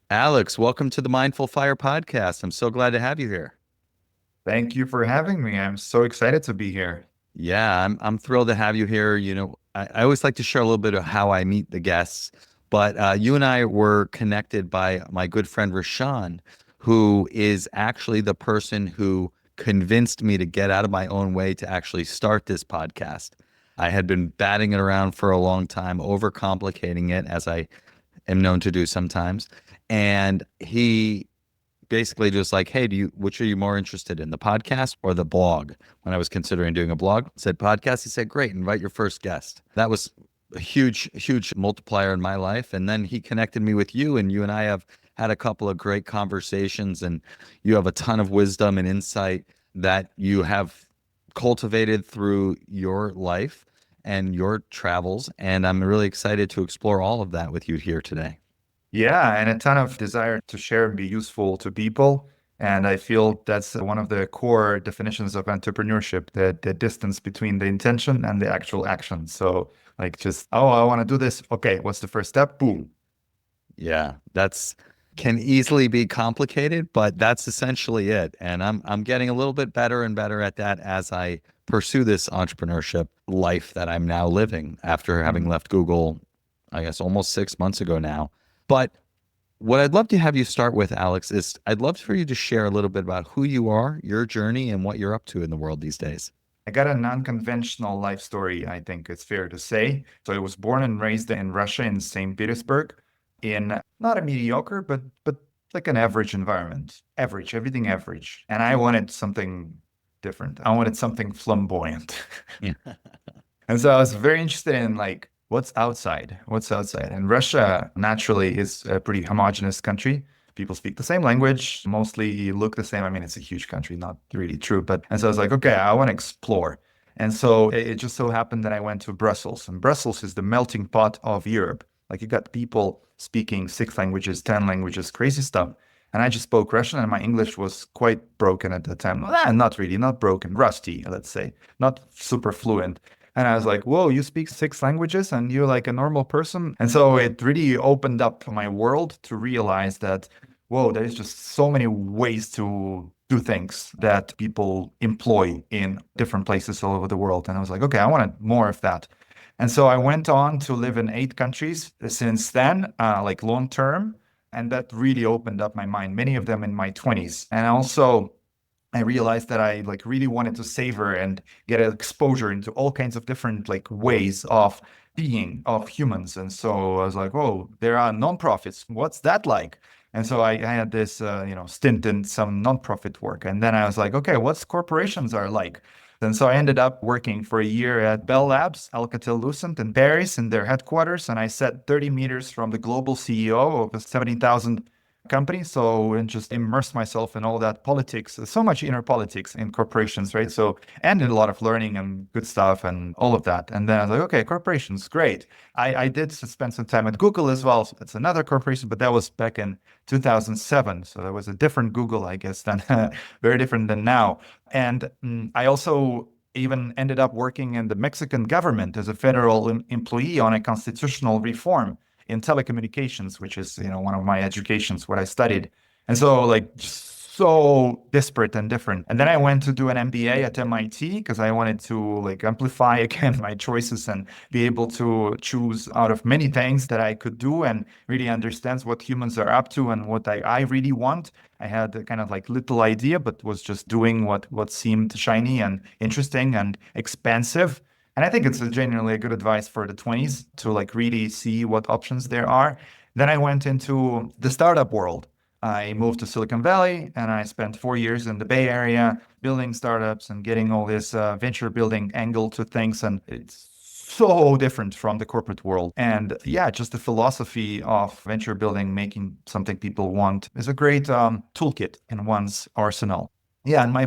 Alex, welcome to the Mindful Fire podcast. I'm so glad to have you here. Thank you for having me. I'm so excited to be here. Yeah, I'm thrilled to have you here. I always like to share a little bit of how I meet the guests, but you and I were connected by my good friend Rashawn, who is actually the person who convinced me to get out of my own way to actually start this podcast. I had been batting it around for a long time, overcomplicating it as I am known to do sometimes. And he basically just like, hey, which are you more interested in, the podcast or the blog? When I was considering doing a blog, said podcast. He said, great, invite your first guest. That was a huge multiplier in my life. And then he connected me with you, and you and I have had a couple of great conversations, and you have a ton of wisdom and insight that you have cultivated through your life and your travels. And I'm really excited to explore all of that with you here today. Yeah, and a ton of desire to share and be useful to people. And I feel that's one of the core definitions of entrepreneurship, the distance between the intention and the actual action. So, like, just, oh, I want to do this. Okay, what's the first step? Boom. Yeah, that's can easily be complicated, but that's essentially it. And I'm getting a little bit better and better at that as I pursue this entrepreneurship life that I'm now living after having Mhm. left Google, I guess almost 6 months ago now. But what I'd love to have you start with, Alex, is I'd love for you to share a little bit about who you are, your journey, and what you're up to in the world these days. I got a non-conventional life story, I think it's fair to say. So I was born and raised in Russia in St. Petersburg in not a mediocre, but like an average environment. Average, everything average. And I wanted something different. I wanted something flamboyant. Yeah. And so I was very interested in like what's outside? What's outside? And Russia naturally is a pretty homogenous country. People speak the same language, mostly look the same. I mean, it's a huge country, not really true. But and so I was like, okay, I want to explore. And so it just so happened that I went to Brussels, and Brussels is the melting pot of Europe. Like you got people speaking 6 languages, 10 languages, crazy stuff. And I just spoke Russian, and my English was quite broken at the time. Not really, not broken, rusty, let's say, not super fluent. And I was like, whoa, you speak 6 languages and you're like a normal person. And so it really opened up my world to realize that, whoa, there's just so many ways to do things that people employ in different places all over the world. And I was like, okay, I wanted more of that. And so I went on to live in 8 countries since then, like long term. And that really opened up my mind, many of them in my 20s. And also, I realized that I like really wanted to savor and get exposure into all kinds of different like ways of being of humans. And so I was like, oh, there are nonprofits. What's that like? And so I had this, stint in some nonprofit work. And then I was like, okay, what's corporations are like? And so I ended up working for a year at Bell Labs, Alcatel-Lucent in Paris in their headquarters. And I sat 30 meters from the global CEO of a 70,000 company. So, and just immerse myself in all that politics, so much inner politics in corporations, right? So, and a lot of learning and good stuff and all of that. And then I was like, okay, corporations, great. I did spend some time at Google as well. So it's another corporation, but that was back in 2007. So that was a different Google, I guess, than very different than now. And I also even ended up working in the Mexican government as a federal employee on a constitutional reform in telecommunications, which is, one of my educations, what I studied. And so like so disparate and different. And then I went to do an MBA at MIT because I wanted to like amplify again my choices and be able to choose out of many things that I could do and really understand what humans are up to and what I really want. I had a kind of like little idea, but was just doing what seemed shiny and interesting and expansive. And I think it's genuinely a good advice for the 20s to like really see what options there are. Then I went into the startup world. I moved to Silicon Valley and I spent 4 years in the Bay Area building startups and getting all this venture building angle to things. And it's so different from the corporate world. And yeah, just the philosophy of venture building, making something people want is a great toolkit in one's arsenal. Yeah, and my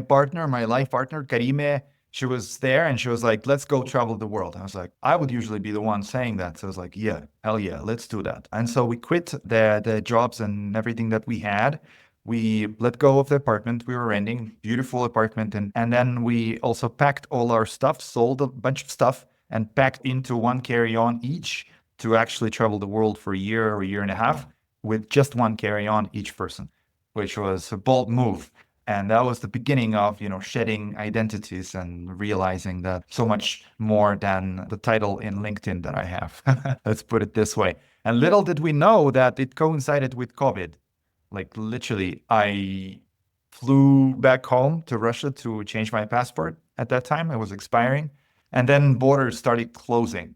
life partner, Karime, she was there and she was like, let's go travel the world. I was like, I would usually be the one saying that. So I was like, yeah, hell yeah, let's do that. And so we quit the jobs and everything that we had. We let go of the apartment we were renting, beautiful apartment. And then we also packed all our stuff, sold a bunch of stuff, and packed into one carry-on each to actually travel the world for a year or a year and a half. with just one carry-on each person, which was a bold move. And that was the beginning of, shedding identities and realizing that so much more than the title in LinkedIn that I have. Let's put it this way. And little did we know that it coincided with COVID. Like literally, I flew back home to Russia to change my passport. At that time, it was expiring. And then borders started closing.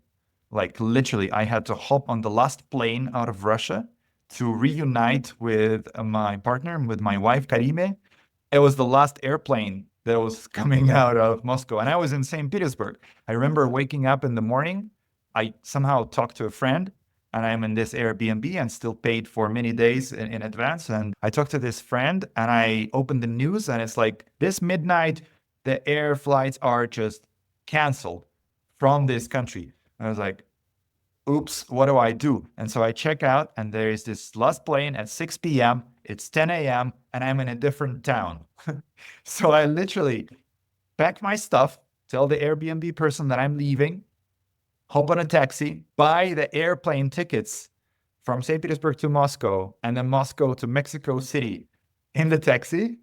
Like literally, I had to hop on the last plane out of Russia to reunite with my partner, with my wife, Karime. It was the last airplane that was coming out of Moscow. And I was in St. Petersburg. I remember waking up in the morning. I somehow talked to a friend, and I'm in this Airbnb and still paid for many days in advance. And I talked to this friend and I opened the news, and it's like, this midnight, the air flights are just canceled from this country. And I was like, oops, what do I do? And so I check out, and there is this last plane at 6 p.m. It's 10 a.m. and I'm in a different town. So I literally pack my stuff, tell the Airbnb person that I'm leaving, hop on a taxi, buy the airplane tickets from St. Petersburg to Moscow, and then Moscow to Mexico City in the taxi,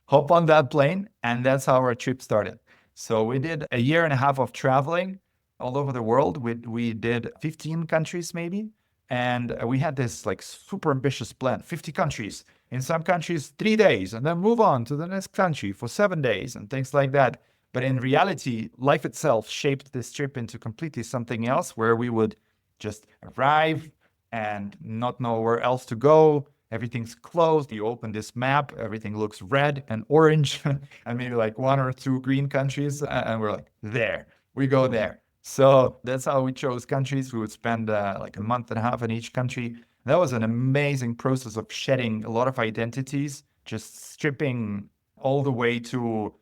hop on that plane, and that's how our trip started. So we did a year and a half of traveling all over the world. We did 15 countries maybe. And we had this like super ambitious plan, 50 countries. In some countries, 3 days, and then move on to the next country for 7 days and things like that. But in reality, life itself shaped this trip into completely something else, where we would just arrive and not know where else to go. Everything's closed. You open this map, everything looks red and orange, and maybe like 1 or 2 green countries. And we're like, there, we go there. So that's how we chose countries. We would spend like a month and a half in each country. That was an amazing process of shedding a lot of identities, just stripping all the way to,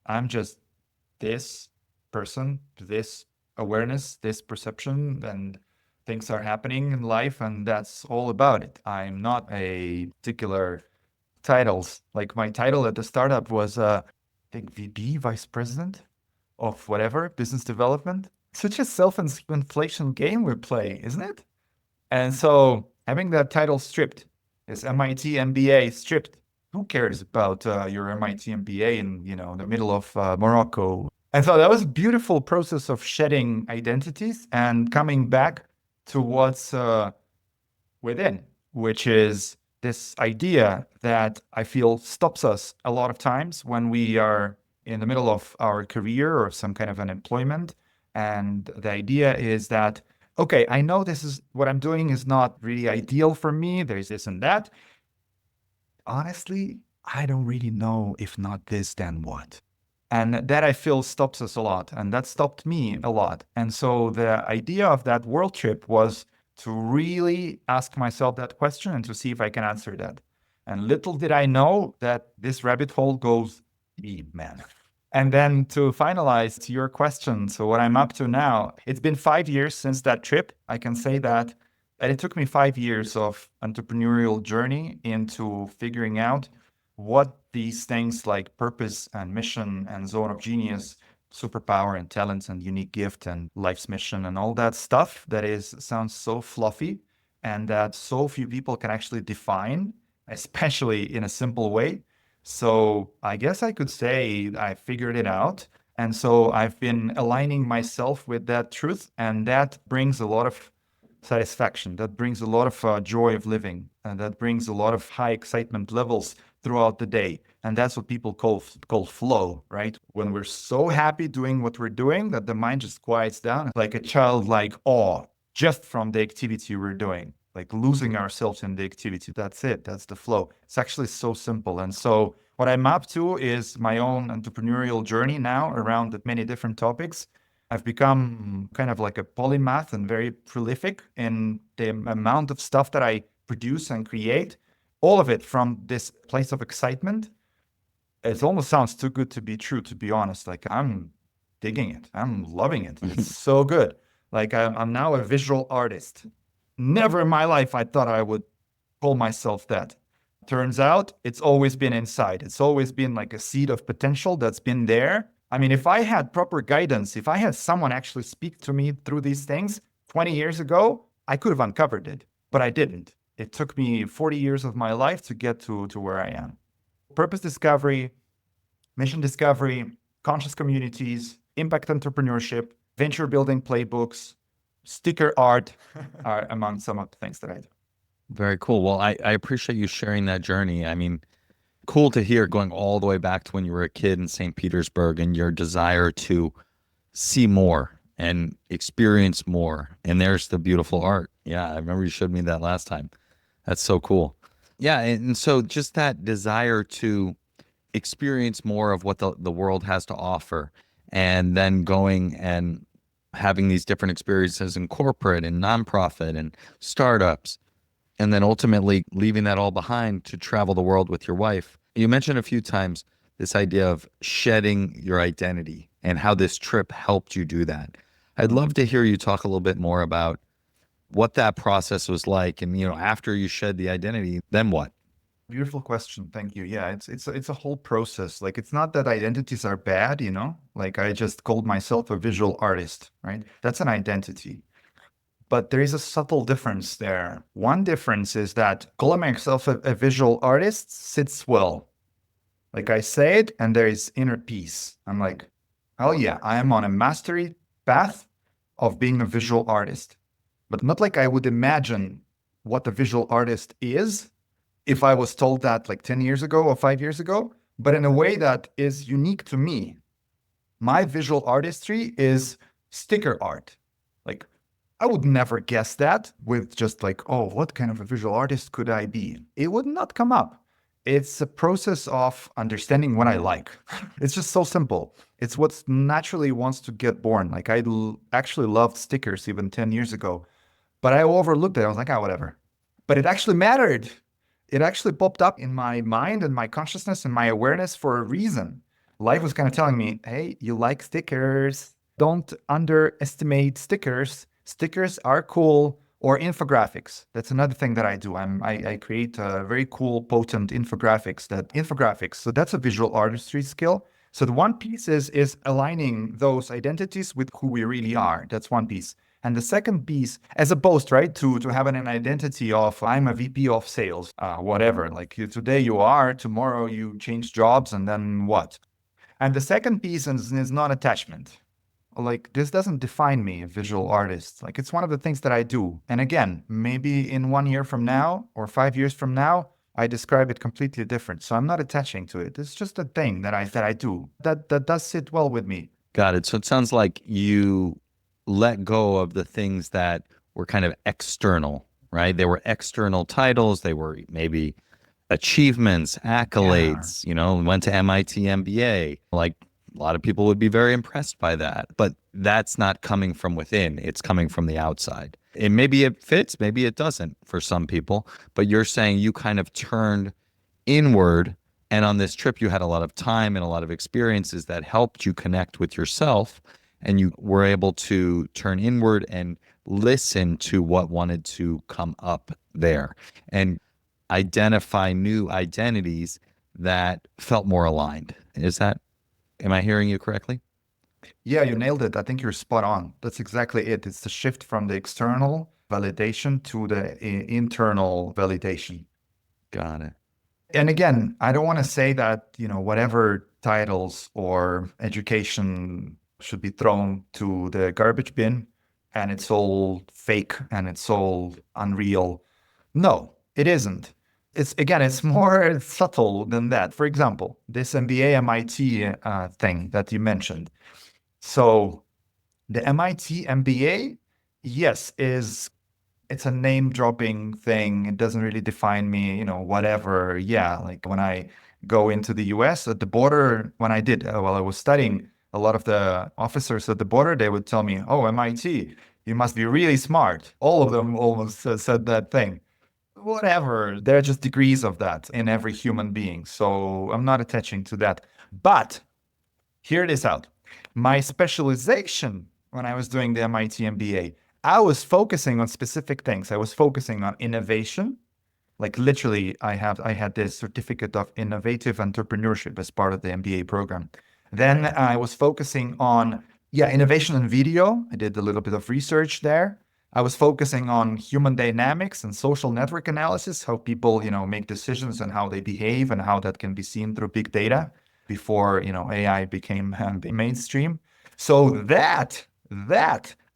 I'm just this person, this awareness, this perception, and things are happening in life, and that's all about it. I'm not a particular titles. Like my title at the startup was, I think, VP, Vice President of whatever, business development. Such a self-inflation game we play, isn't it? And so having that title stripped, this MIT MBA stripped, who cares about your MIT MBA in, the middle of Morocco? And so that was a beautiful process of shedding identities and coming back to what's within, which is this idea that I feel stops us a lot of times when we are in the middle of our career or some kind of an employment. And the idea is that, okay, I know this is what I'm doing is not really ideal for me. There's this and that. Honestly, I don't really know, if not this, then what? And that I feel stops us a lot. And that stopped me a lot. And so the idea of that world trip was to really ask myself that question and to see if I can answer that. And little did I know that this rabbit hole goes deep, man. And then to finalize to your question, so what I'm up to now, it's been 5 years since that trip. I can say that. And it took me 5 years of entrepreneurial journey into figuring out what these things like purpose and mission and zone of genius, superpower and talents and unique gift and life's mission and all that stuff that sounds so fluffy and that so few people can actually define, especially in a simple way. So I guess I could say I figured it out. And so I've been aligning myself with that truth, and that brings a lot of satisfaction. That brings a lot of joy of living, and that brings a lot of high excitement levels throughout the day. And that's what people call flow, right? When we're so happy doing what we're doing that the mind just quiets down, like a childlike awe just from the activity we're doing, like losing ourselves in the activity. That's it. That's the flow. It's actually so simple. And so what I'm up to is my own entrepreneurial journey now around many different topics. I've become kind of like a polymath and very prolific in the amount of stuff that I produce and create, all of it from this place of excitement. It almost sounds too good to be true, to be honest. Like I'm digging it. I'm loving it. It's so good. Like I'm now a visual artist. Never in my life I thought I would call myself that. Turns out it's always been inside. It's always been like a seed of potential that's been there. I mean, if I had proper guidance, if I had someone actually speak to me through these things 20 years ago, I could have uncovered it, but I didn't. it took me 40 years of my life to get to where I am. Purpose discovery, mission discovery, conscious communities, impact entrepreneurship, venture building playbooks, sticker art are among some of the things that I do. Very cool. Well, I appreciate you sharing that journey. I mean, cool to hear going all the way back to when you were a kid in St. Petersburg and your desire to see more and experience more. And there's the beautiful art. Yeah, I remember you showed me that last time. That's so cool. Yeah, and so just that desire to experience more of what the world has to offer, and then going and having these different experiences in corporate and nonprofit and startups, and then ultimately leaving that all behind to travel the world with your wife. You mentioned a few times this idea of shedding your identity and how this trip helped you do that. I'd love to hear you talk a little bit more about what that process was like, and after you shed the identity, then what? Beautiful question. Thank you. Yeah, it's a whole process. Like, it's not that identities are bad, Like, I just called myself a visual artist, right? That's an identity. But there is a subtle difference there. One difference is that calling myself a visual artist sits well. Like, I say it and there is inner peace. I'm like, oh yeah, I am on a mastery path of being a visual artist. But not like I would imagine what a visual artist is if I was told that like 10 years ago or 5 years ago, but in a way that is unique to me. My visual artistry is sticker art. Like, I would never guess that with just like, oh, what kind of a visual artist could I be? It would not come up. It's a process of understanding what I like. It's just so simple. It's what naturally wants to get born. Like, actually loved stickers even 10 years ago, but I overlooked it. I was like, ah, whatever. But it actually mattered. It actually popped up in my mind and my consciousness and my awareness for a reason. Life was kind of telling me, hey, you like stickers. Don't underestimate stickers. Stickers are cool. Or infographics. That's another thing that I do. I create very cool, potent infographics. So that's a visual artistry skill. So the one piece is aligning those identities with who we really are. That's one piece. And the second piece, as opposed, right, to having an identity of I'm a VP of sales, whatever. Like, today you are, tomorrow you change jobs, and then what? And the second piece is non-attachment. Like, this doesn't define me, a visual artist. Like, it's one of the things that I do. And again, maybe in 1 year from now or 5 years from now, I describe it completely different. So I'm not attaching to it. It's just a thing that I do that does sit well with me. Got it. So it sounds like you let go of the things that were kind of external, right? They were external titles. They were maybe achievements, accolades, went to MIT MBA. Like, a lot of people would be very impressed by that, but that's not coming from within. It's coming from the outside. And maybe it fits, maybe it doesn't for some people, but you're saying you kind of turned inward. And on this trip, you had a lot of time and a lot of experiences that helped you connect with yourself. And you were able to turn inward and listen to what wanted to come up there and identify new identities that felt more aligned. Am I hearing you correctly? Yeah, you nailed it. I think you're spot on. That's exactly it. It's the shift from the external validation to the internal validation. Got it. And again, I don't want to say that, whatever titles or education should be thrown to the garbage bin and it's all fake and it's all unreal. No, it isn't. It's more subtle than that. For example, this MBA MIT thing that you mentioned. So the MIT MBA, yes, it's a name dropping thing. It doesn't really define me, whatever. Yeah, like when I go into the US at the border, when I did, while I was studying, a lot of the officers at the border, they would tell me, oh, MIT, you must be really smart. All of them almost said that thing. Whatever, there are just degrees of that in every human being. So I'm not attaching to that. But hear this out. My specialization when I was doing the MIT MBA, I was focusing on specific things. I was focusing on innovation. Like, literally, I had this certificate of innovative entrepreneurship as part of the MBA program. Then I was focusing on, innovation in video. I did a little bit of research there. I was focusing on human dynamics and social network analysis, how people, make decisions and how they behave and how that can be seen through big data before, AI became mainstream. So that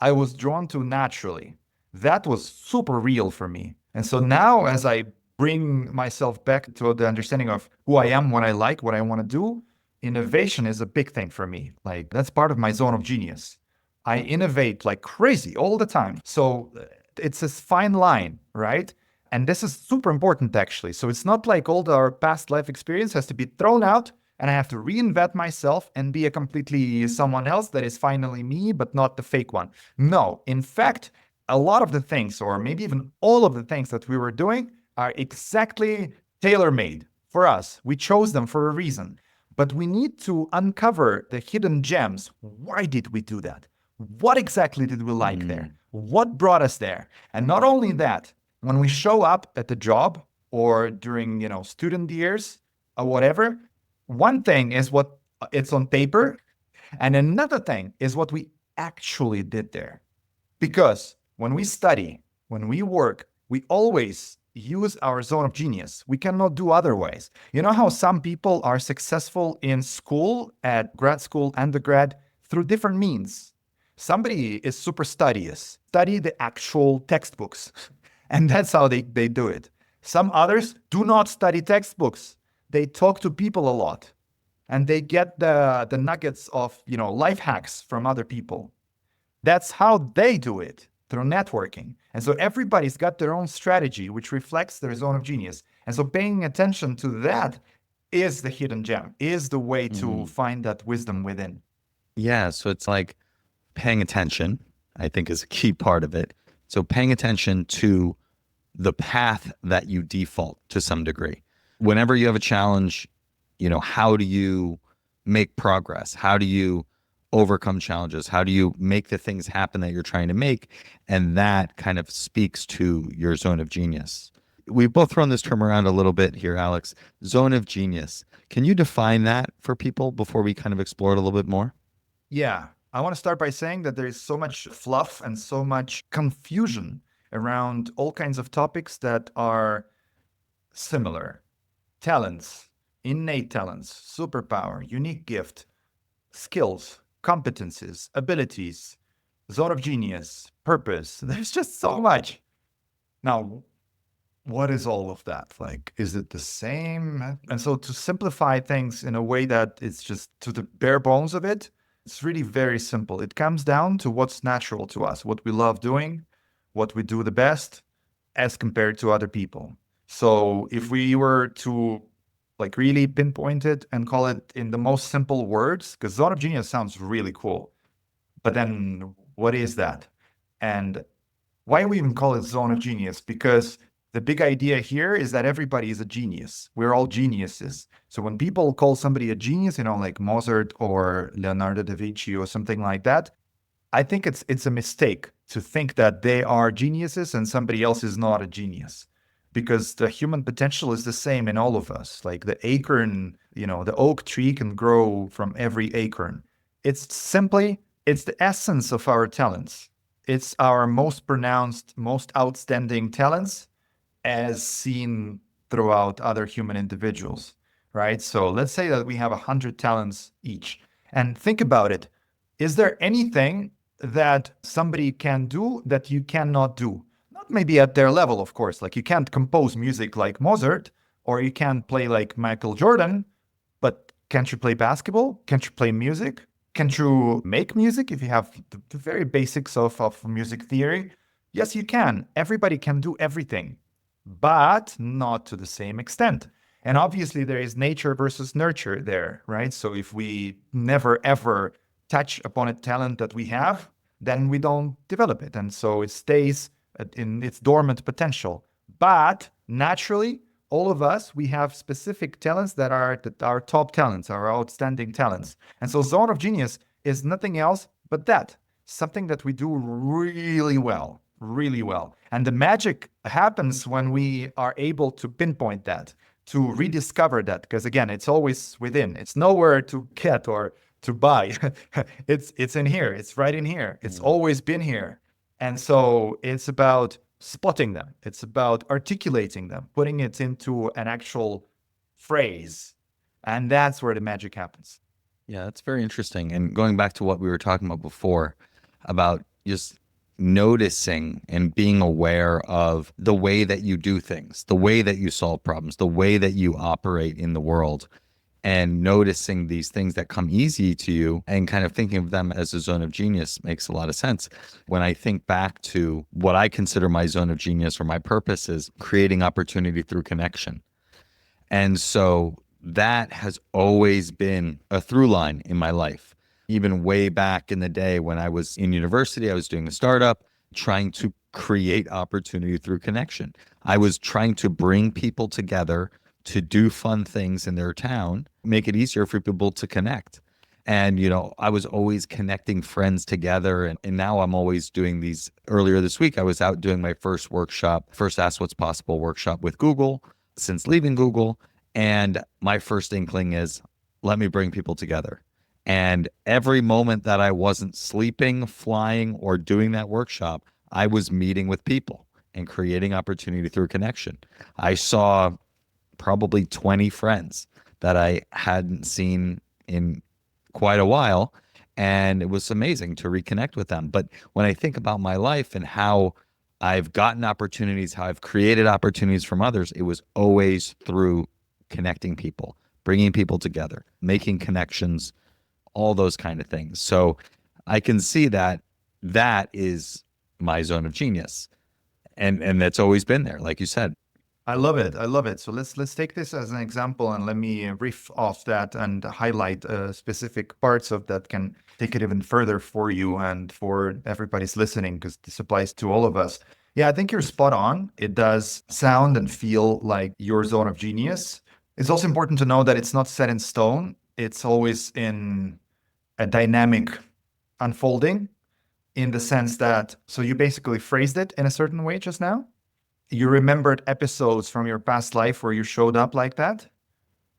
I was drawn to naturally. That was super real for me. And so now as I bring myself back to the understanding of who I am, what I like, what I want to do, innovation is a big thing for me. Like that's part of my zone of genius. I innovate like crazy all the time. So it's this fine line, right? And this is super important actually. So it's not like all our past life experience has to be thrown out and I have to reinvent myself and be a completely someone else that is finally me, but not the fake one. No, in fact, a lot of the things, or maybe even all of the things that we were doing, are exactly tailor made for us. We chose them for a reason. But we need to uncover the hidden gems. Why did we do that? What exactly did we like there? What brought us there? And not only that, when we show up at the job or during, student years or whatever, one thing is what it's on paper, and another thing is what we actually did there. Because when we study, when we work, we always use our zone of genius. We cannot do otherwise. You know how some people are successful in school, at grad school, undergrad, through different means. Somebody is super studious, study the actual textbooks, and that's how they do it. Some others do not study textbooks. They talk to people a lot, and they get the nuggets of, life hacks from other people. That's how they do it, through networking. And so everybody's got their own strategy, which reflects their zone of genius. And so paying attention to that is the hidden gem, is the way to find that wisdom within. Yeah. So it's like paying attention, I think, is a key part of it. So paying attention to the path that you default to some degree. Whenever you have a challenge, how do you make progress? How do you overcome challenges? How do you make the things happen that you're trying to make? And that kind of speaks to your zone of genius. We've both thrown this term around a little bit here, Aleks. Zone of genius. Can you define that for people before we kind of explore it a little bit more? Yeah. I want to start by saying that there is so much fluff and so much confusion around all kinds of topics that are similar. Talents, innate talents, superpower, unique gift, skills, competences, abilities, zone of genius, purpose. There's just so much. Now, what is all of that? Like, is it the same? And so to simplify things in a way that it's just to the bare bones of it, it's really very simple. It comes down to what's natural to us, what we love doing, what we do the best as compared to other people. So if we were to like really pinpoint it and call it in the most simple words, because zone of genius sounds really cool, but then what is that? And why we even call it zone of genius? Because the big idea here is that everybody is a genius. We're all geniuses. So when people call somebody a genius, like Mozart or Leonardo da Vinci or something like that, I think it's a mistake to think that they are geniuses and somebody else is not a genius, because the human potential is the same in all of us. Like the acorn, the oak tree can grow from every acorn. It's the essence of our talents. It's our most pronounced, most outstanding talents as seen throughout other human individuals, right? So let's say that we have 100 talents each. And think about it. Is there anything that somebody can do that you cannot do? Not maybe at their level, of course. Like you can't compose music like Mozart, or you can't play like Michael Jordan, but can't you play basketball? Can't you play music? Can't you make music if you have the very basics of music theory? Yes, you can. Everybody can do everything, but not to the same extent. And obviously, there is nature versus nurture there, right? So if we never ever touch upon a talent that we have, then we don't develop it. And so it stays in its dormant potential. But naturally, all of us, we have specific talents that are our top talents, our outstanding talents. And so zone of genius is nothing else but that, something that we do really well, really well. And the magic happens when we are able to pinpoint that, to rediscover that, because again, it's always within. It's nowhere to get or to buy. It's in here. It's right in here. It's always been here. And so it's about spotting them. It's about articulating them, putting it into an actual phrase. And that's where the magic happens. Yeah, that's very interesting. And going back to what we were talking about before, about just noticing and being aware of the way that you do things, the way that you solve problems, the way that you operate in the world, and noticing these things that come easy to you and kind of thinking of them as a zone of genius makes a lot of sense. When I think back to what I consider my zone of genius or my purpose is creating opportunity through connection. And so that has always been a through line in my life. Even way back in the day when I was in university, I was doing a startup, trying to create opportunity through connection. I was trying to bring people together to do fun things in their town, make it easier for people to connect. And, I was always connecting friends together. And now I'm always doing these. Earlier this week, I was out doing my first workshop, first Ask What's Possible workshop with Google since leaving Google. And my first inkling is, let me bring people together. And every moment that I wasn't sleeping, flying, or doing that workshop, I was meeting with people and creating opportunity through connection. I saw probably 20 friends that I hadn't seen in quite a while. And it was amazing to reconnect with them. But when I think about my life and how I've gotten opportunities, how I've created opportunities from others, it was always through connecting people, bringing people together, making connections, all those kind of things. So I can see that that is my zone of genius. And that's always been there, like you said. I love it. I love it. So let's take this as an example and let me riff off that and highlight specific parts of that can take it even further for you and for everybody's listening, because this applies to all of us. Yeah, I think you're spot on. It does sound and feel like your zone of genius. It's also important to know that it's not set in stone. It's always in a dynamic unfolding, in the sense that, so you basically phrased it in a certain way just now. You remembered episodes from your past life where you showed up like that.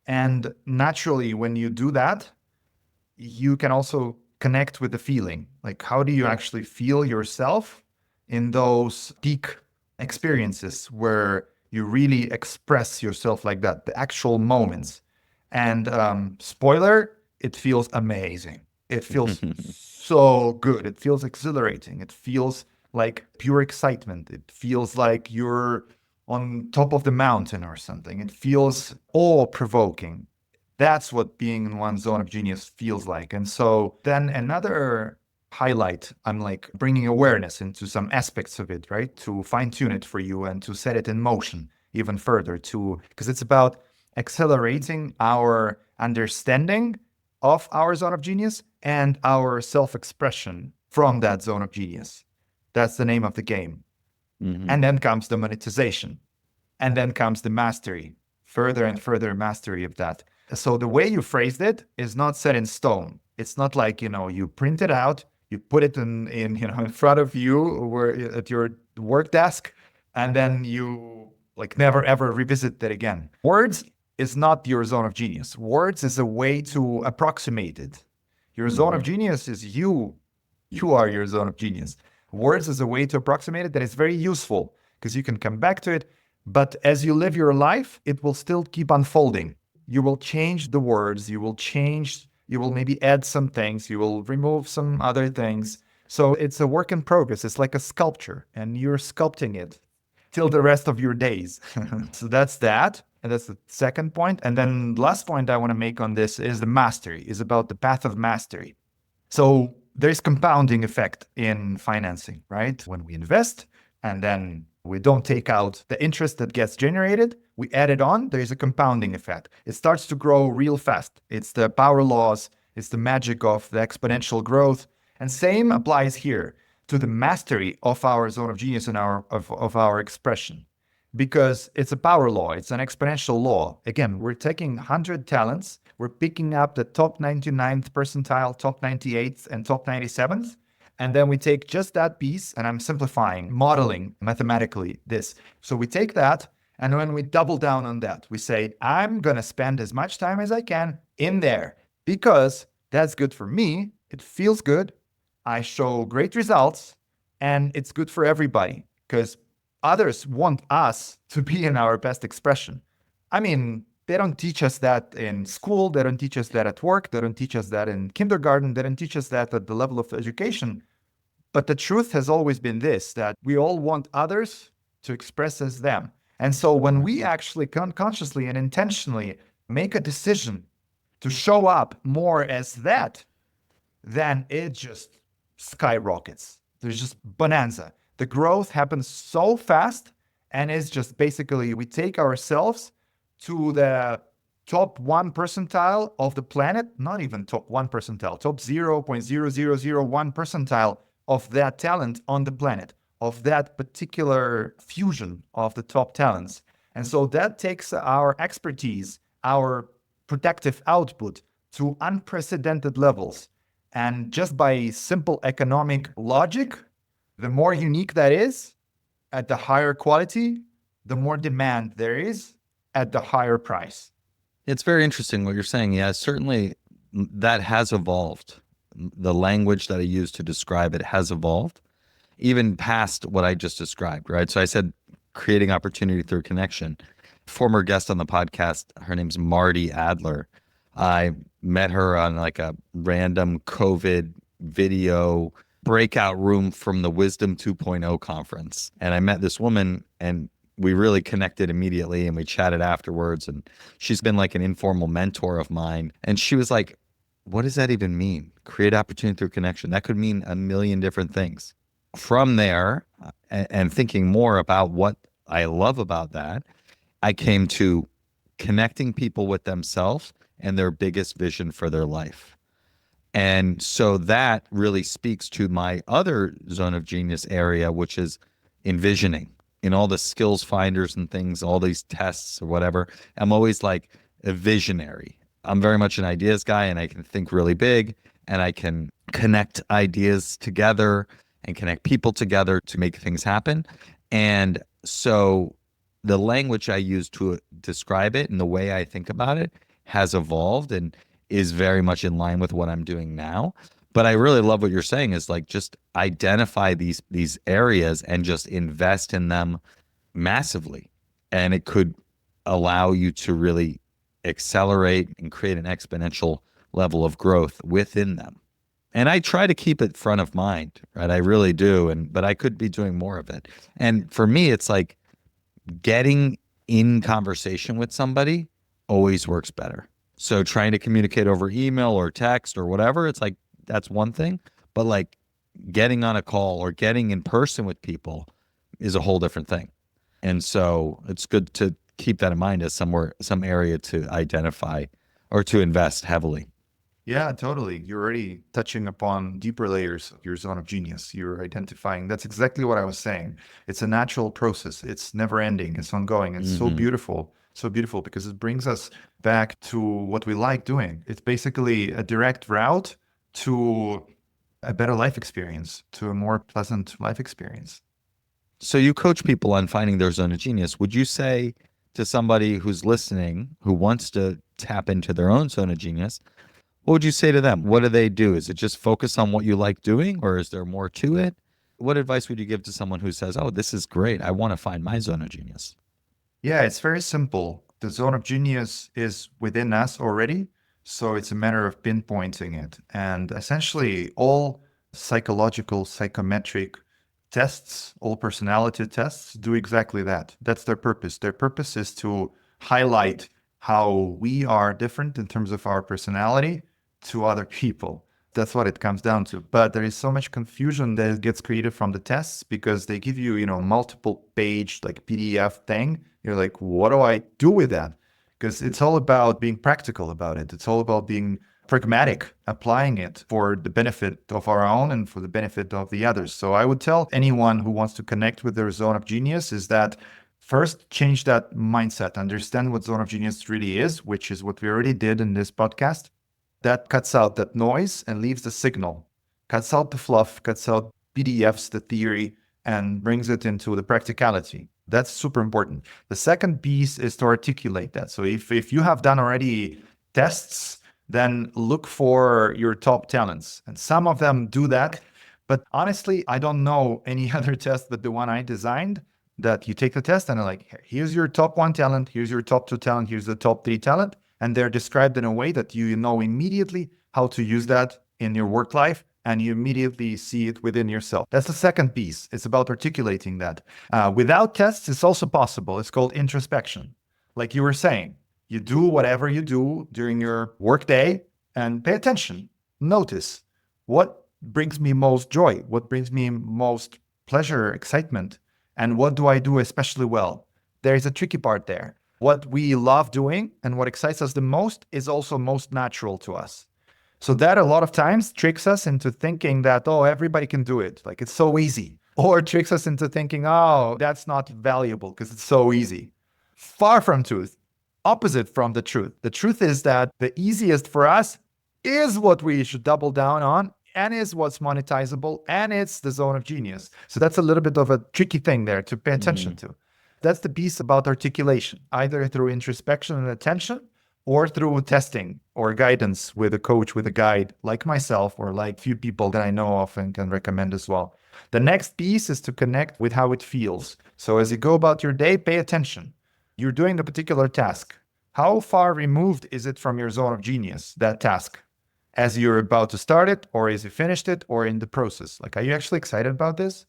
And naturally, when you do that, you can also connect with the feeling. Like, how do you actually feel yourself in those peak experiences where you really express yourself like that, the actual moments? And spoiler, it feels amazing. It feels so good. It feels exhilarating. It feels like pure excitement. It feels like you're on top of the mountain or something. It feels awe-provoking. That's what being in one zone of genius feels like. And so then another highlight, I'm like bringing awareness into some aspects of it, right? To fine tune it for you and to set it in motion even further, to because it's about accelerating our understanding of our zone of genius and our self-expression from that zone of genius. That's the name of the game. Mm-hmm. And then comes the monetization. And then comes the mastery, further and further mastery of that. So the way you phrased it is not set in stone. It's not like, you print it out, you put it in front of you or at your work desk, and then you like never ever revisit that again. Words is not your zone of genius. Words is a way to approximate it. Your zone of genius is you. You are your zone of genius. Words is a way to approximate it that is very useful because you can come back to it. But as you live your life, it will still keep unfolding. You will change the words. You will maybe add some things. You will remove some other things. So it's a work in progress. It's like a sculpture, and you're sculpting it till the rest of your days. So that's that. And that's the second point. And then last point I want to make on this is the mastery, is about the path of mastery. So there's compounding effect in financing, right? When we invest and then we don't take out the interest that gets generated, we add it on, there's a compounding effect. It starts to grow real fast. It's the power laws, it's the magic of the exponential growth. And same applies here to the mastery of our zone of genius and of our expression. Because it's a power law, it's an exponential law. Again, we're taking 100 talents, we're picking up the top 99th percentile, top 98th, and top 97th. And then we take just that piece, and I'm simplifying, modeling mathematically this. So we take that, and when we double down on that, we say, I'm going to spend as much time as I can in there because that's good for me. It feels good. I show great results. And it's good for everybody because others want us to be in our best expression. I mean, they don't teach us that in school. They don't teach us that at work. They don't teach us that in kindergarten. They don't teach us that at the level of education. But the truth has always been this, that we all want others to express as them. And so when we actually consciously and intentionally make a decision to show up more as that, then it just skyrockets. There's just bonanza. The growth happens so fast, and it's just basically we take ourselves to the top 1 percentile of the planet, not even top 1 percentile, top 0.0001 percentile of that talent on the planet, of that particular fusion of the top talents. And so that takes our expertise, our productive output to unprecedented levels. And just by simple economic logic, the more unique that is at the higher quality, the more demand there is at the higher price. It's very interesting what you're saying. Yeah, certainly that has evolved. The language that I use to describe it has evolved, even past what I just described, right? So I said creating opportunity through connection. Former guest on the podcast, her name's Marty Adler. I met her on like a random COVID video breakout room from the Wisdom 2.0 conference. And I met this woman and we really connected immediately and we chatted afterwards. And she's been like an informal mentor of mine. And she was like, what does that even mean? Create opportunity through connection. That could mean a million different things. From there, and thinking more about what I love about that, I came to connecting people with themselves and their biggest vision for their life. And so that really speaks to my other zone of genius area, which is envisioning in all the skills finders and things, all these tests or whatever. I'm always like a visionary. I'm very much an ideas guy and I can think really big and I can connect ideas together and connect people together to make things happen. And so the language I use to describe it and the way I think about it has evolved and is very much in line with what I'm doing now. But I really love what you're saying is like just identify these areas and just invest in them massively. And it could allow you to really accelerate and create an exponential level of growth within them. And I try to keep it front of mind, right? I really do. But I could be doing more of it. And for me, it's like getting in conversation with somebody always works better. So trying to communicate over email or text or whatever, it's like, that's one thing. But like getting on a call or getting in person with people is a whole different thing. And so it's good to keep that in mind as some area to identify or to invest heavily. Yeah, totally. You're already touching upon deeper layers of your zone of genius. You're identifying. That's exactly what I was saying. It's a natural process. It's never ending. It's ongoing. It's so beautiful because it brings us back to what we like doing. It's basically a direct route to a better life experience, to a more pleasant life experience. So you coach people on finding their zone of genius. Would you say to somebody who's listening, who wants to tap into their own zone of genius, what would you say to them? What do they do? Is it just focus on what you like doing, or is there more to it? What advice would you give to someone who says, oh, this is great, I want to find my zone of genius? Yeah, it's very simple. The zone of genius is within us already. So it's a matter of pinpointing it. And essentially, all psychological, psychometric tests, all personality tests do exactly that. That's their purpose. Their purpose is to highlight how we are different in terms of our personality to other people. That's what it comes down to. But there is so much confusion that gets created from the tests because they give you, multiple page like PDF thing. You're like, what do I do with that? Because it's all about being practical about it. It's all about being pragmatic, applying it for the benefit of our own and for the benefit of the others. So I would tell anyone who wants to connect with their zone of genius is that first, change that mindset, understand what zone of genius really is, which is what we already did in this podcast. That cuts out that noise and leaves the signal, cuts out the fluff, cuts out PDFs, the theory, and brings it into the practicality. That's super important. The second piece is to articulate that. So if you have done already tests, then look for your top talents. And some of them do that But honestly, I don't know any other test but the one I designed, that you take the test and like, here's your top one talent, here's your top two talent, here's the top three talent. And they're described in a way that you know immediately how to use that in your work life, and you immediately see it within yourself. That's the second piece. It's about articulating that. Without tests, it's also possible. It's called introspection. Like you were saying, you do whatever you do during your workday and pay attention. Notice what brings me most joy, what brings me most pleasure, excitement, and what do I do especially well. There is a tricky part there. What we love doing and what excites us the most is also most natural to us. So that a lot of times tricks us into thinking that, oh, everybody can do it. Like it's so easy. Or tricks us into thinking, oh, that's not valuable because it's so easy. Far from truth. Opposite from the truth. The truth is that the easiest for us is what we should double down on, and is what's monetizable, and it's the zone of genius. So that's a little bit of a tricky thing there to pay attention to. That's the piece about articulation, either through introspection and attention, or through testing or guidance with a coach, with a guide like myself, or like few people that I know of and can recommend as well. The next piece is to connect with how it feels. So as you go about your day, pay attention. You're doing the particular task. How far removed is it from your zone of genius, that task? As you're about to start it, or as you finished it, or in the process? Like, are you actually excited about this?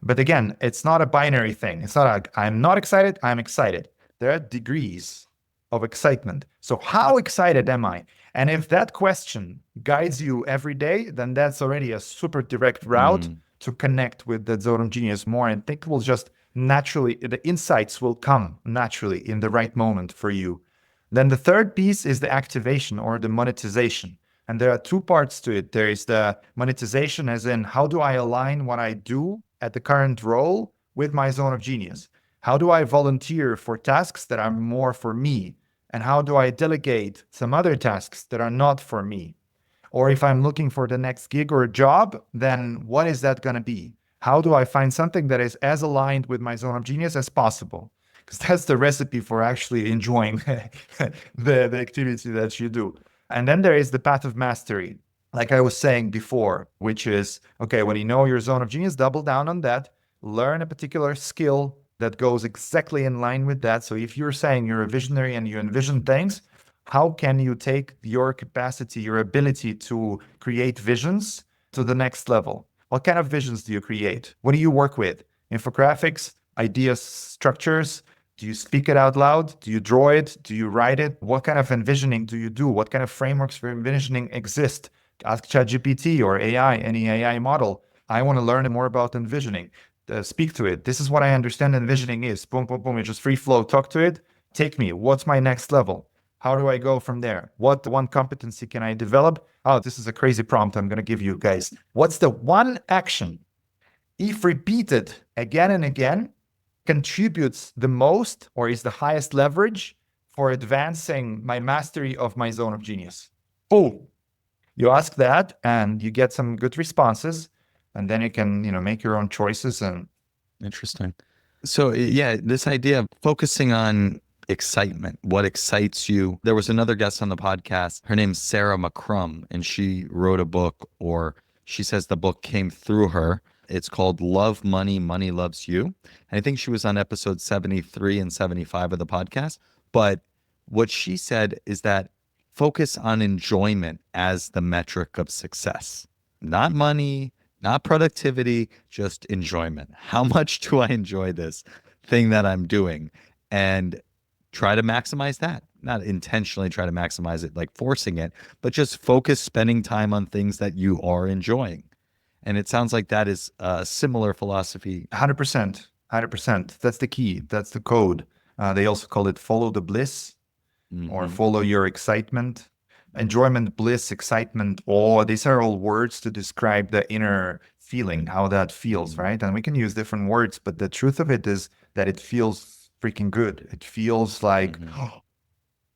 But again, it's not a binary thing. It's not like I'm not excited, I'm excited. There are degrees of excitement. So how excited am I? And if that question guides you every day, then that's already a super direct route to connect with the zone of genius more. And think will just naturally, the insights will come naturally in the right moment for you. Then the third piece is the activation or the monetization. And there are two parts to it. There is the monetization, as in how do I align what I do at the current role with my zone of genius? How do I volunteer for tasks that are more for me? And how do I delegate some other tasks that are not for me? Or if I'm looking for the next gig or job, then what is that going to be? How do I find something that is as aligned with my zone of genius as possible? Because that's the recipe for actually enjoying the activity that you do. And then there is the path of mastery, like I was saying before, which is, okay, when you know your zone of genius, double down on that, learn a particular skill that goes exactly in line with that. So if you're saying you're a visionary and you envision things, how can you take your capacity, your ability to create visions to the next level? What kind of visions do you create? What do you work with? Infographics, ideas, structures? Do you speak it out loud? Do you draw it? Do you write it? What kind of envisioning do you do? What kind of frameworks for envisioning exist? Ask ChatGPT or AI, any AI model. I want to learn more about envisioning. Speak to it. This is what I understand envisioning is. Boom, boom, boom. You just free flow. Talk to it. Take me. What's my next level? How do I go from there? What one competency can I develop? Oh, this is a crazy prompt I'm going to give you guys. What's the one action, if repeated again and again, contributes the most or is the highest leverage for advancing my mastery of my zone of genius? Oh, you ask that and you get some good responses, and then you can, make your own choices. And Interesting. So yeah, this idea of focusing on excitement, what excites you. There was another guest on the podcast. Her name's Sarah McCrum, and she wrote a book, or she says the book came through her. It's called Love Money, Money Loves You. And I think she was on episode 73 and 75 of the podcast. But what she said is that focus on enjoyment as the metric of success, not money, not productivity, just enjoyment. How much do I enjoy this thing that I'm doing? And try to maximize that. Not intentionally try to maximize it, like forcing it, but just focus spending time on things that you are enjoying. And it sounds like that is a similar philosophy. 100%, 100%. That's the key. That's the code. They also call it follow the bliss or follow your excitement. Enjoyment, bliss, excitement, awe. These are all words to describe the inner feeling, how that feels, right? And we can use different words, but the truth of it is that it feels freaking good. It feels like,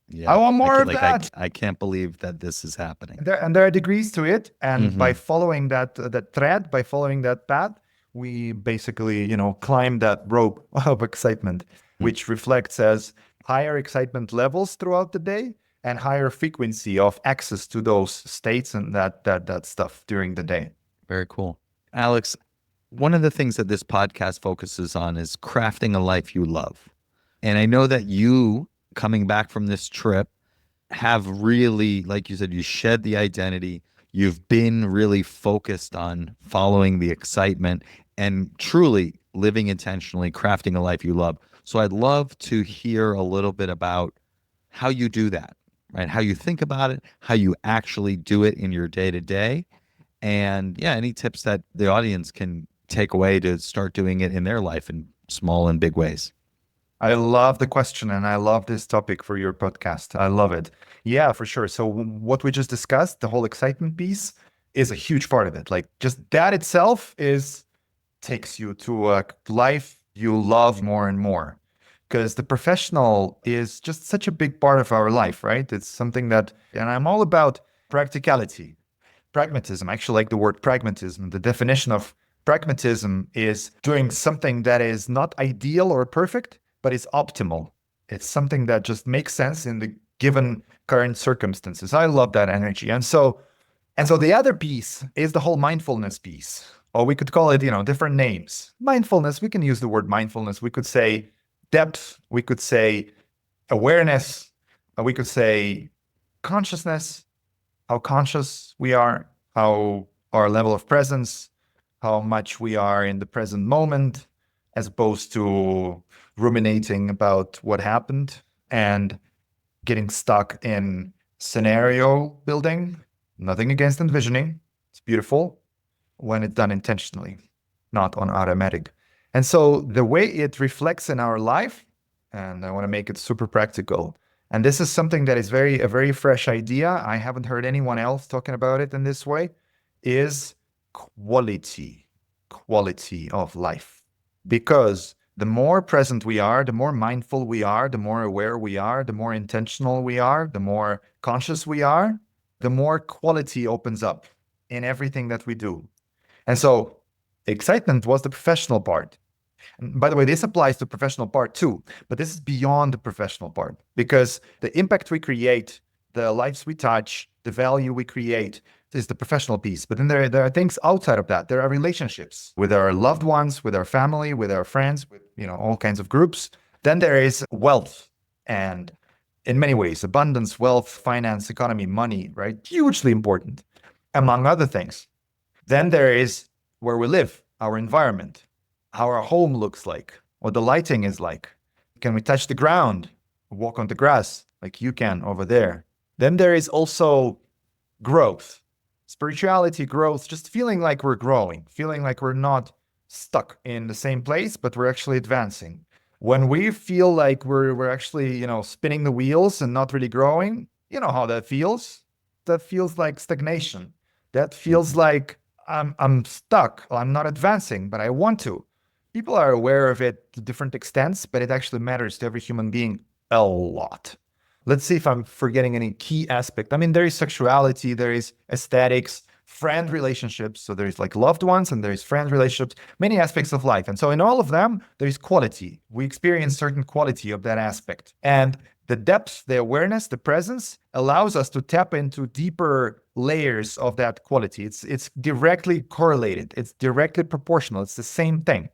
Yeah, I want more of that. I can't believe that this is happening. And there are degrees to it. And by following that thread, by following that path, we basically, climb that rope of excitement, which reflects as higher excitement levels throughout the day and higher frequency of access to those states and that stuff during the day. Very cool. Alex, one of the things that this podcast focuses on is crafting a life you love. And I know that you, coming back from this trip, have really, like you said, you shed the identity. You've been really focused on following the excitement and truly living intentionally, crafting a life you love. So I'd love to hear a little bit about how you do that, right? How you think about it, how you actually do it in your day to day. And yeah, any tips that the audience can take away to start doing it in their life in small and big ways. I love the question and I love this topic for your podcast. I love it. Yeah, for sure. So what we just discussed, the whole excitement piece is a huge part of it. Like just that itself is takes you to a life you love more and more. Because the professional is just such a big part of our life, right? It's something that, and I'm all about practicality, pragmatism. I actually like the word pragmatism. The definition of pragmatism is doing something that is not ideal or perfect, but is optimal. It's something that just makes sense in the given current circumstances. I love that energy. And so the other piece is the whole mindfulness piece, or we could call it, different names. Mindfulness, we can use the word mindfulness. We could say depth, we could say awareness, we could say consciousness, how conscious we are, how our level of presence, how much we are in the present moment, as opposed to ruminating about what happened and getting stuck in scenario building. Nothing against envisioning. It's beautiful when it's done intentionally, not on automatic. And so the way it reflects in our life, and I want to make it super practical. And this is something that is a very fresh idea. I haven't heard anyone else talking about it in this way, is quality of life. Because the more present we are, the more mindful we are, the more aware we are, the more intentional we are, the more conscious we are, the more quality opens up in everything that we do. And so excitement was the professional part. And by the way, this applies to professional part too, but this is beyond the professional part because the impact we create, the lives we touch, the value we create is the professional piece. But then there are things outside of that. There are relationships with our loved ones, with our family, with our friends, with all kinds of groups. Then there is wealth and in many ways, abundance, wealth, finance, economy, money, right? Hugely important, among other things. Then there is where we live, our environment, how our home looks like, what the lighting is like. Can we touch the ground, walk on the grass like you can over there? Then there is also growth, spirituality, growth, just feeling like we're growing, feeling like we're not stuck in the same place, but we're actually advancing. When we feel like we're actually, spinning the wheels and not really growing, you know how that feels? That feels like stagnation. That feels like I'm stuck. I'm not advancing, but I want to. People are aware of it to different extents, but it actually matters to every human being a lot. Let's see if I'm forgetting any key aspect. I mean, there is sexuality, there is aesthetics, friend relationships. So there's like loved ones and there's friend relationships, many aspects of life. And so in all of them, there is quality. We experience certain quality of that aspect. And the depth, the awareness, the presence allows us to tap into deeper layers of that quality. It's directly correlated. It's directly proportional. It's the same thing.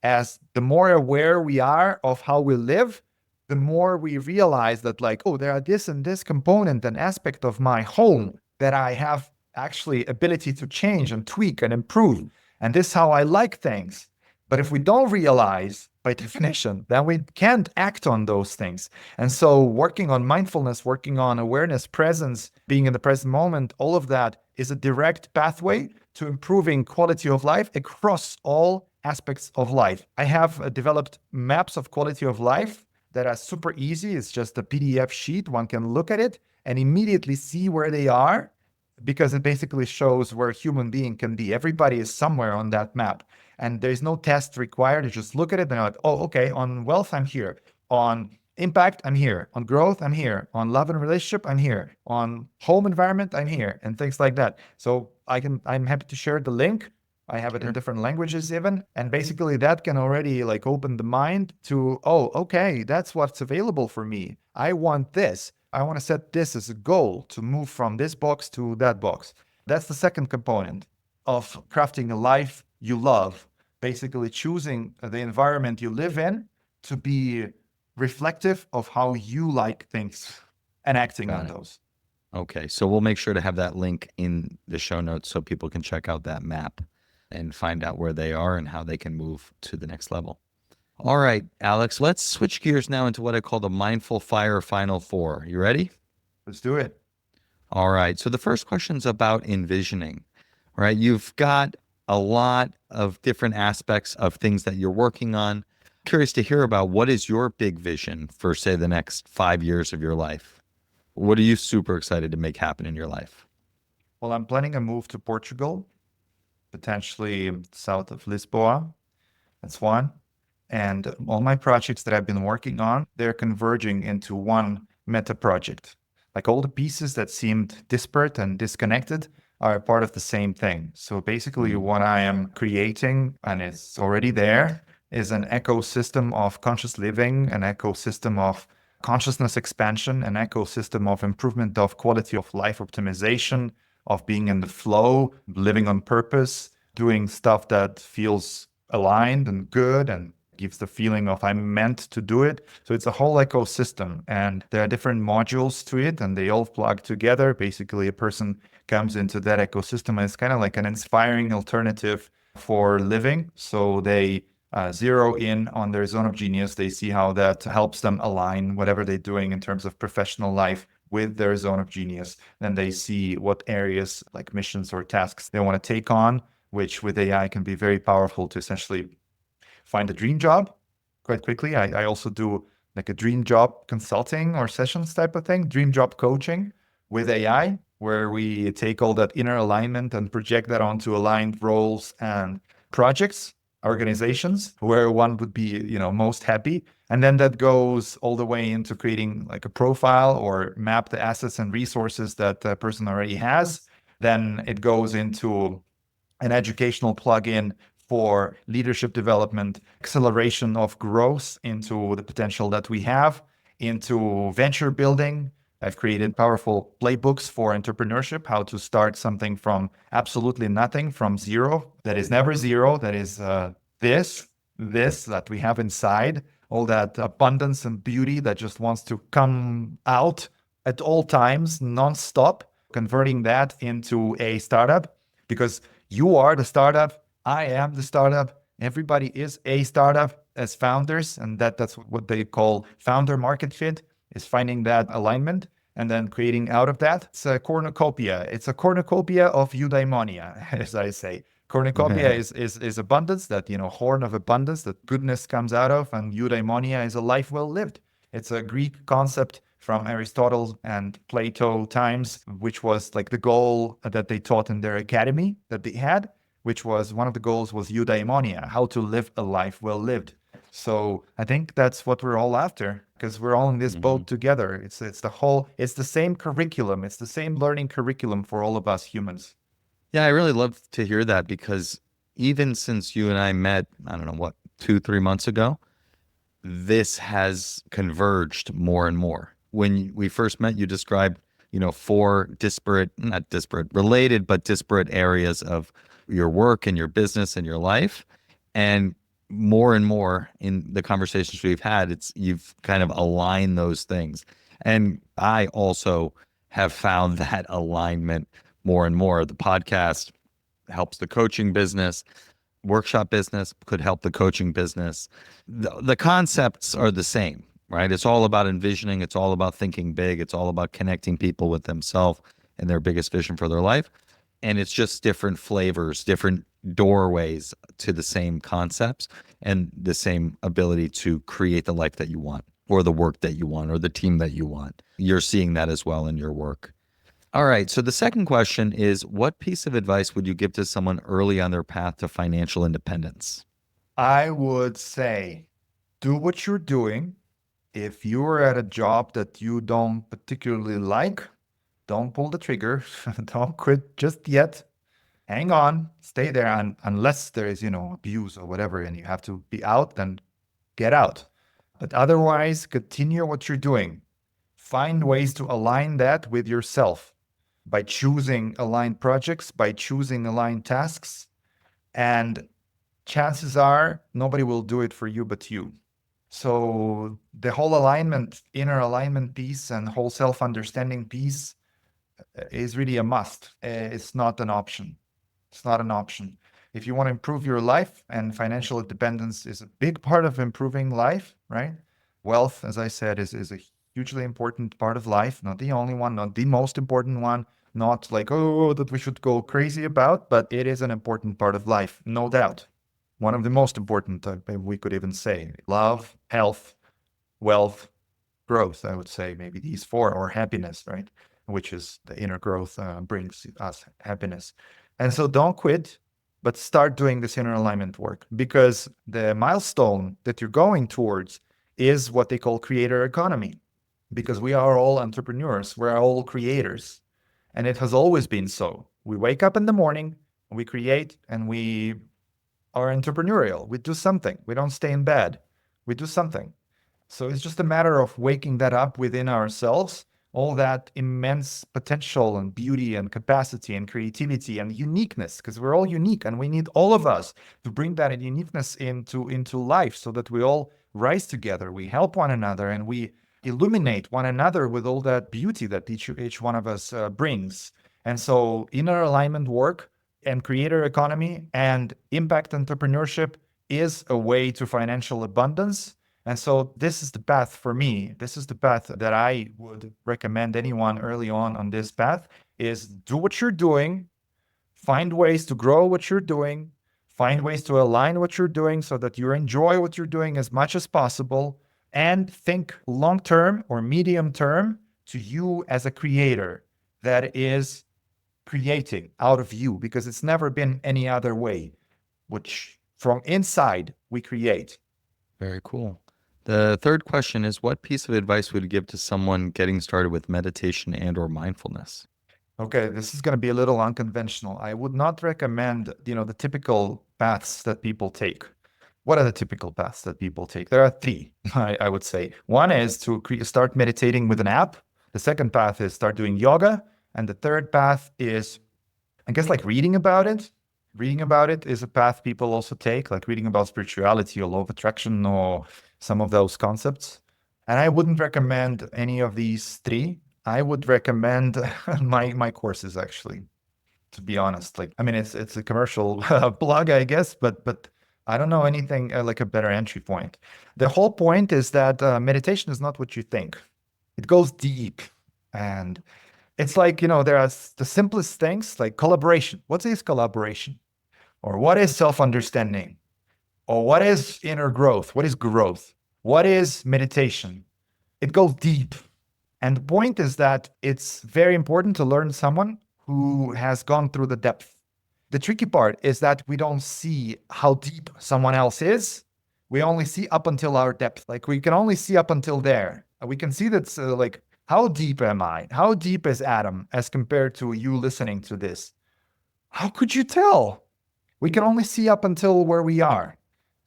As the more aware we are of how we live, the more we realize that like, oh, there are this and this component and aspect of my home that I have actually ability to change and tweak and improve. And this is how I like things. But if we don't realize by definition, then we can't act on those things. And so working on mindfulness, working on awareness, presence, being in the present moment, all of that is a direct pathway to improving quality of life across all aspects of life. I have developed maps of quality of life that are super easy. It's just a PDF sheet. One can look at it and immediately see where they are because it basically shows where a human being can be. Everybody is somewhere on that map. And there's no test required. You just look at it and you're like, oh, okay, on wealth, I'm here. On impact, I'm here. On growth, I'm here. On love and relationship, I'm here. On home environment, I'm here. And things like that. So I'm happy to share the link. I have it in different languages even. And basically that can already like open the mind to, oh, okay, that's what's available for me. I want this. I want to set this as a goal to move from this box to that box. That's the second component. of crafting a life you love, basically choosing the environment you live in to be reflective of how you like things and acting Got on it. those. Okay. So we'll make sure to have that link in the show notes so people can check out that map and find out where they are and how they can move to the next level. All right, Alex, let's switch gears now into what I call the mindful fire final four. You ready? Let's do it. All right. So the first question is about envisioning, right? You've got a lot of different aspects of things that you're working on. Curious to hear about what is your big vision for, say, the next 5 years of your life? What are you super excited to make happen in your life? Well, I'm planning a move to Portugal, potentially south of Lisboa. That's one. And all my projects that I've been working on, they're converging into one meta project. Like all the pieces that seemed disparate and disconnected are part of the same thing. So basically, Mm, what I am creating, and it's already there, is an ecosystem of conscious living, an ecosystem of consciousness expansion, an ecosystem of improvement of quality of life optimization, of being in the flow, living on purpose, doing stuff that feels aligned and good and gives the feeling of I'm meant to do it. So it's a whole ecosystem and there are different modules to it and they all plug together. Basically, a person comes into that ecosystem and it's kind of like an inspiring alternative for living. So they zero in on their zone of genius. They see how that helps them align whatever they're doing in terms of professional life with their zone of genius. Then they see what areas like missions or tasks they want to take on, which with AI can be very powerful to essentially find a dream job quite quickly. I also do like a dream job consulting or sessions type of thing, dream job coaching with AI, where we take all that inner alignment and project that onto aligned roles and projects, organizations where one would be, most happy. And then that goes all the way into creating like a profile or map the assets and resources that the person already has. Then it goes into an educational plugin for leadership development, acceleration of growth into the potential that we have, into venture building. I've created powerful playbooks for entrepreneurship, how to start something from absolutely nothing, from zero, that is never zero, that is this that we have inside, all that abundance and beauty that just wants to come out at all times, nonstop, converting that into a startup because you are the startup. I am the startup. Everybody is a startup as founders. And that's what they call founder market fit, is finding that alignment and then creating out of that. It's a cornucopia. It's a cornucopia of eudaimonia, as I say. Cornucopia is abundance, that, horn of abundance that goodness comes out of. And eudaimonia is a life well lived. It's a Greek concept from Aristotle and Plato times, which was like the goal that they taught in their academy that they had, which was one of the goals was eudaimonia, how to live a life well lived. So I think that's what we're all after because we're all in this mhm. boat together. It's the same curriculum. It's the same learning curriculum for all of us humans. Yeah, I really love to hear that because even since you and I met, I don't know what, 2, 3 months ago, this has converged more and more. When we first met, you described, four disparate, not disparate, related, but disparate areas of your work and your business and your life. And more in the conversations we've had, you've kind of aligned those things. And I also have found that alignment more and more. The podcast helps the coaching business, workshop business could help the coaching business. The concepts are the same, right? It's all about envisioning. It's all about thinking big. It's all about connecting people with themselves and their biggest vision for their life. And it's just different flavors, different doorways to the same concepts and the same ability to create the life that you want or the work that you want or the team that you want. You're seeing that as well in your work. All right. So the second question is, what piece of advice would you give to someone early on their path to financial independence? I would say do what you're doing. If you're at a job that you don't particularly like, don't pull the trigger. Don't quit just yet. Hang on, stay there. And unless there is, abuse or whatever, and you have to be out, then get out. But otherwise, continue what you're doing. Find ways to align that with yourself. by choosing aligned projects, by choosing aligned tasks. And chances are nobody will do it for you but you. So the whole alignment, inner alignment piece and whole self-understanding piece is really a must. It's not an option. It's not an option. If you want to improve your life, and financial independence is a big part of improving life, right? Wealth, as I said, is a hugely important part of life, not the only one, not the most important one, not like, oh, that we should go crazy about, but it is an important part of life, no doubt. One of the most important, we could even say, love, health, wealth, growth, I would say, maybe these four, or happiness, right? Which is the inner growth brings us happiness. And so don't quit, but start doing this inner alignment work, because the milestone that you're going towards is what they call creator economy, because we are all entrepreneurs, we're all creators. And it has always been so. We wake up in the morning, we create, and we are entrepreneurial. We do something. We don't stay in bed. We do something. So it's just a matter of waking that up within ourselves, all that immense potential and beauty and capacity and creativity and uniqueness, because we're all unique and we need all of us to bring that uniqueness into life so that we all rise together, we help one another, and we illuminate one another with all that beauty that each one of us brings. And so inner alignment work and creator economy and impact entrepreneurship is a way to financial abundance. And so this is the path for me. This is the path that I would recommend anyone early on this path is do what you're doing, find ways to grow what you're doing, find ways to align what you're doing so that you enjoy what you're doing as much as possible, and think long-term or medium-term to you as a creator that is creating out of you, because it's never been any other way, which from inside we create. Very cool. The third question is, what piece of advice would you give to someone getting started with meditation and or mindfulness? Okay, this is going to be a little unconventional. I would not recommend, the typical paths that people take. What are the typical paths that people take? There are three, I would say. One is to start meditating with an app. The second path is start doing yoga. And the third path is, I guess, like reading about it. Reading about it is a path people also take, like reading about spirituality or law of attraction or some of those concepts. And I wouldn't recommend any of these three. I would recommend my courses, actually, to be honest. Like, I mean, it's a commercial plug, I guess, but I don't know anything like a better entry point. The whole point is that meditation is not what you think. It goes deep, and it's like, there are the simplest things like collaboration. What is collaboration? Or what is self-understanding? Or what is inner growth? What is growth? What is meditation? It goes deep. And the point is that it's very important to learn someone who has gone through the depth. The tricky part is that we don't see how deep someone else is. We only see up until our depth. Like we can only see up until there. We can see that's like, how deep am I? How deep is Adam as compared to you listening to this? How could you tell? We can only see up until where we are.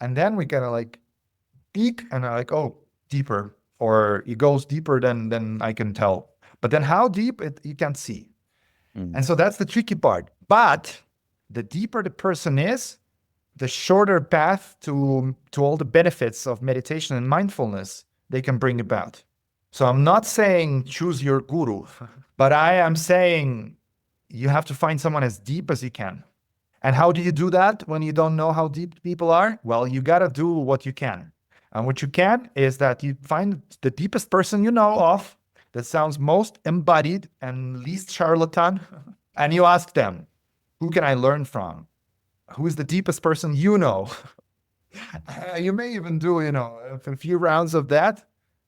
And then we kind of like peak and like, oh, deeper. Or it goes deeper than I can tell. But then how deep you can't see. And so that's the tricky part. But the deeper the person is, the shorter path to all the benefits of meditation and mindfulness they can bring about. So I'm not saying choose your guru, but I am saying you have to find someone as deep as you can. And how do you do that when you don't know how deep people are? Well, you got to do what you can. And what you can is that you find the deepest person you know of that sounds most embodied and least charlatan, and you ask them, who can I learn from? Who is the deepest person you know? You may even do, a few rounds of that,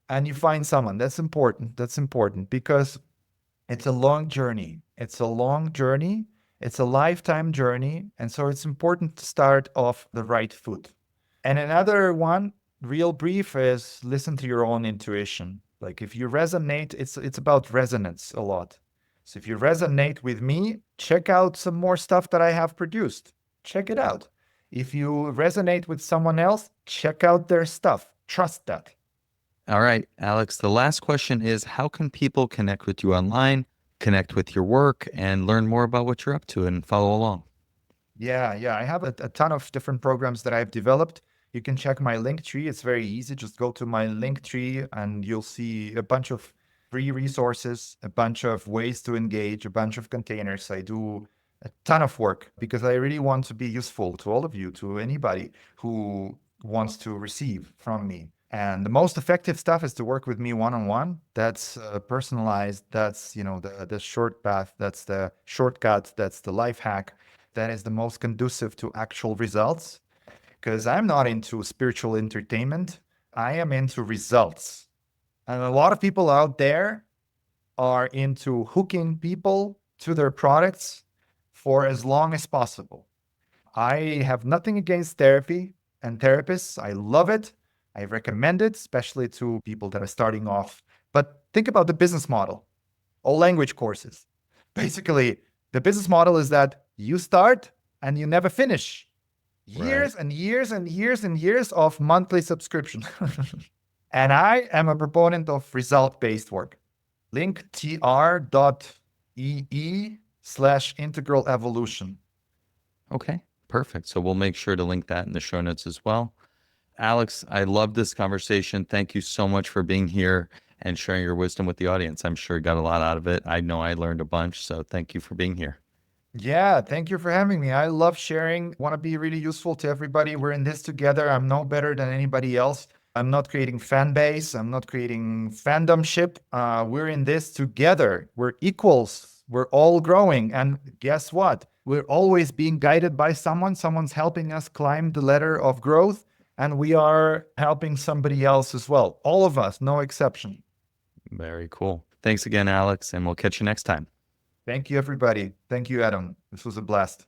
and you find someone. That's important. That's important because it's a long journey. It's a long journey. It's a lifetime journey. And so it's important to start off the right foot. And another one, real brief, is listen to your own intuition. Like if you resonate, it's about resonance a lot. So if you resonate with me, check out some more stuff that I have produced. Check it out. If you resonate with someone else, check out their stuff. Trust that. All right, Alex, the last question is, how can people connect with you online, connect with your work and learn more about what you're up to and follow along. Yeah, yeah. I have a ton of different programs that I've developed. You can check my link tree. It's very easy. Just go to my link tree and you'll see a bunch of free resources, a bunch of ways to engage, a bunch of containers. I do a ton of work because I really want to be useful to all of you, to anybody who wants to receive from me. And the most effective stuff is to work with me one-on-one. That's personalized. That's, the short path. That's the shortcut. That's the life hack that is the most conducive to actual results, because I'm not into spiritual entertainment. I am into results. And a lot of people out there are into hooking people to their products for as long as possible. I have nothing against therapy and therapists. I love it. I recommend it, especially to people that are starting off. But think about the business model. All language courses. Basically, the business model is that you start and you never finish. Right. Years and years and years and years of monthly subscription. And I am a proponent of result-based work. Link tr.ee/integral evolution. Okay, perfect. So we'll make sure to link that in the show notes as well. Aleks, I love this conversation. Thank you so much for being here and sharing your wisdom with the audience. I'm sure you got a lot out of it. I know I learned a bunch. So thank you for being here. Yeah, thank you for having me. I love sharing. Want to be really useful to everybody. We're in this together. I'm no better than anybody else. I'm not creating fan base. I'm not creating fandomship. We're in this together. We're equals. We're all growing. And guess what? We're always being guided by someone. Someone's helping us climb the ladder of growth. And we are helping somebody else as well. All of us, no exception. Very cool. Thanks again, Aleks, and we'll catch you next time. Thank you, everybody. Thank you, Adam. This was a blast.